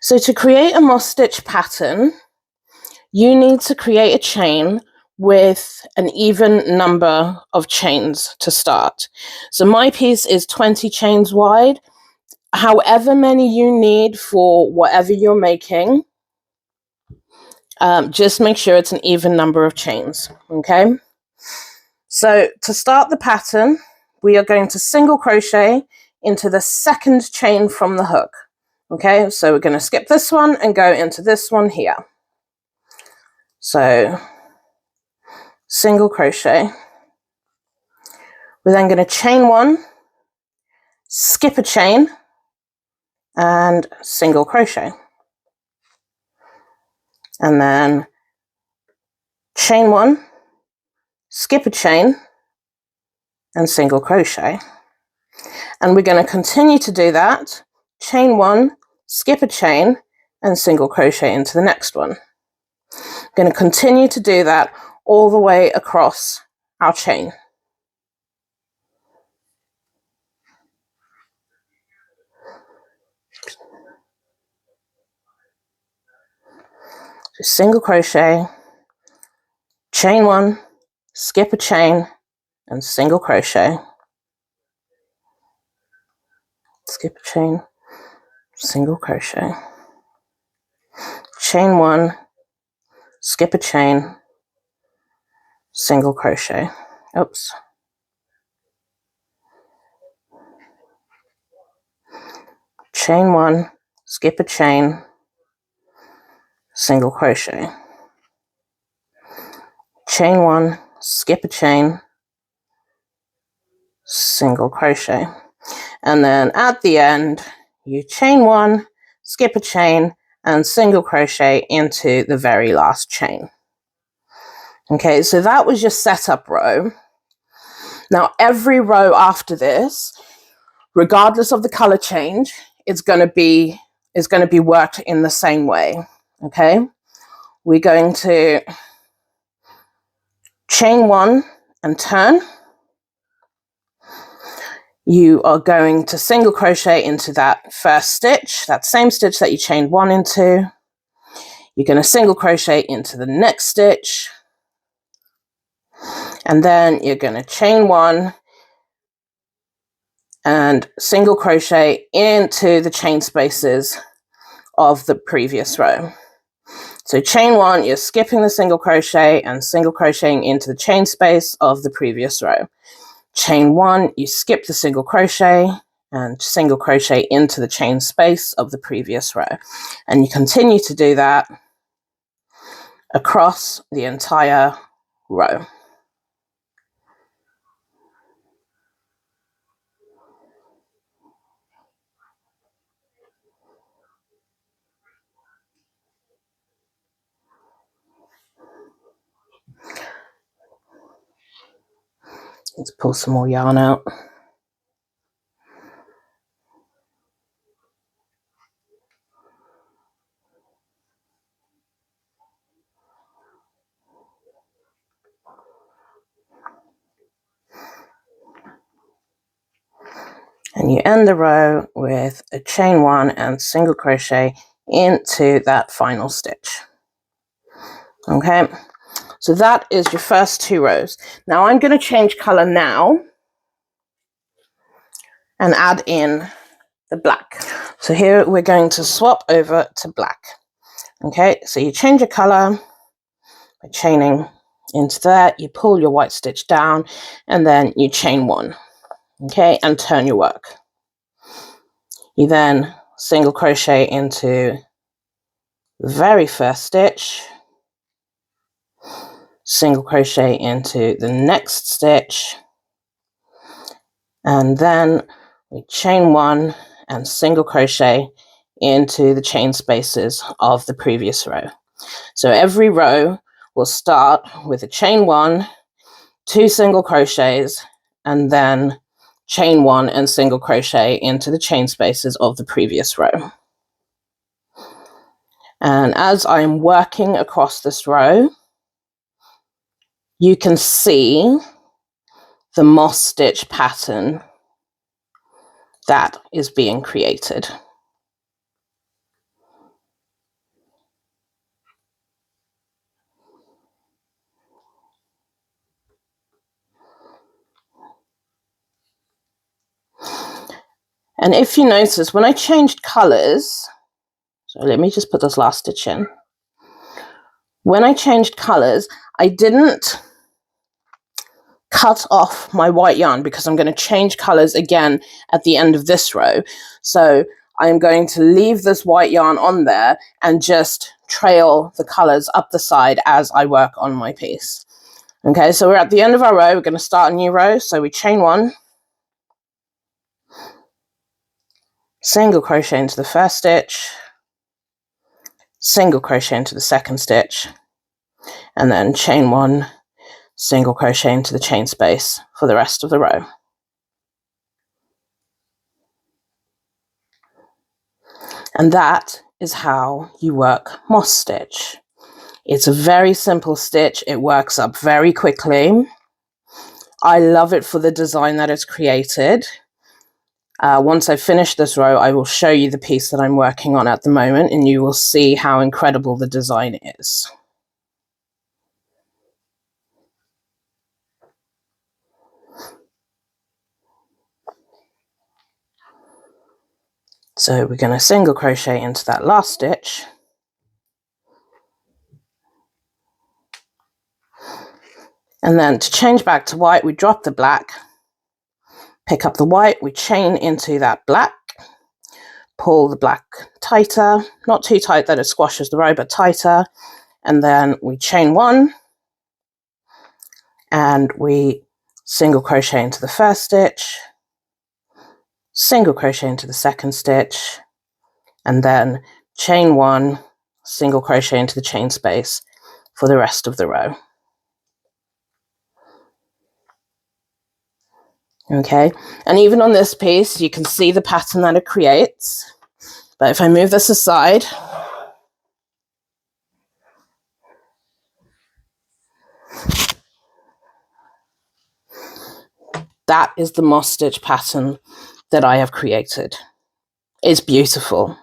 So to create a moss stitch pattern, you need to create a chain with an even number of chains to start. So my piece is 20 chains wide. However many you need for whatever you're making, just make sure it's an even number of chains, okay? So to start the pattern, we are going to single crochet into the second chain from the hook, okay? So we're going to skip this one and go into this one here. So single crochet. We're then going to chain one, skip a chain, and single crochet. And then chain one, skip a chain, and single crochet. And we're going to continue to do that. Chain one, skip a chain, and single crochet into the next one. Going to continue to do that all the way across our chain. So single crochet, chain one, skip a chain, and single crochet. Skip a chain, single crochet. Chain one, skip a chain, single crochet. Oops. Chain one, skip a chain, single crochet. Chain one, skip a chain, single crochet. And then at the end, you chain one, skip a chain, and single crochet into the very last chain. Okay, so that was your setup row. Now every row after this, regardless of the color change, is going to be worked in the same way. Okay, we're going to chain one and turn. You are going to single crochet into that first stitch, that same stitch that you chained one into. You're going to single crochet into the next stitch, and then you're going to chain one and single crochet into the chain spaces of the previous row. So chain one, you're skipping the single crochet and single crocheting into the chain space of the previous row. Chain one, you skip the single crochet and single crochet into the chain space of the previous row. And you continue to do that across the entire row. Let's pull some more yarn out. And you end the row with a chain one and single crochet into that final stitch. Okay, so that is your first two rows. Now I'm going to change color now and add in the black. So here we're going to swap over to black. Okay, so you change your color by chaining into that, you pull your white stitch down, and then you chain one. Okay, and turn your work. You then single crochet into the very first stitch, single crochet into the next stitch, and then we chain one and single crochet into the chain spaces of the previous row. So every row will start with a chain one, two single crochets, and then chain one and single crochet into the chain spaces of the previous row. And as I'm working across this row, you can see the moss stitch pattern that is being created. And if you notice, when I changed colours, so let me just put this last stitch in. When I changed colours, I didn't cut off my white yarn because I'm going to change colours again at the end of this row. So I'm going to leave this white yarn on there and just trail the colours up the side as I work on my piece. Okay, so we're at the end of our row. We're going to start a new row. So we chain one, single crochet into the first stitch, single crochet into the second stitch, and then chain one, single crochet into the chain space for the rest of the row. And that is how you work moss stitch. It's a very simple stitch. It works up very quickly. I love it for the design that it's created. Once I finish this row, I will show you the piece that I'm working on at the moment, and you will see how incredible the design is. So we're going to single crochet into that last stitch. And then to change back to white, we drop the black, pick up the white, we chain into that black, pull the black tighter, not too tight that it squashes the row, but tighter. And then we chain one, and we single crochet into the first stitch, single crochet into the second stitch, and then chain one, single crochet into the chain space for the rest of the row. Okay, and even on this piece, you can see the pattern that it creates. But if I move this aside, that is the moss stitch pattern that I have created. It's beautiful.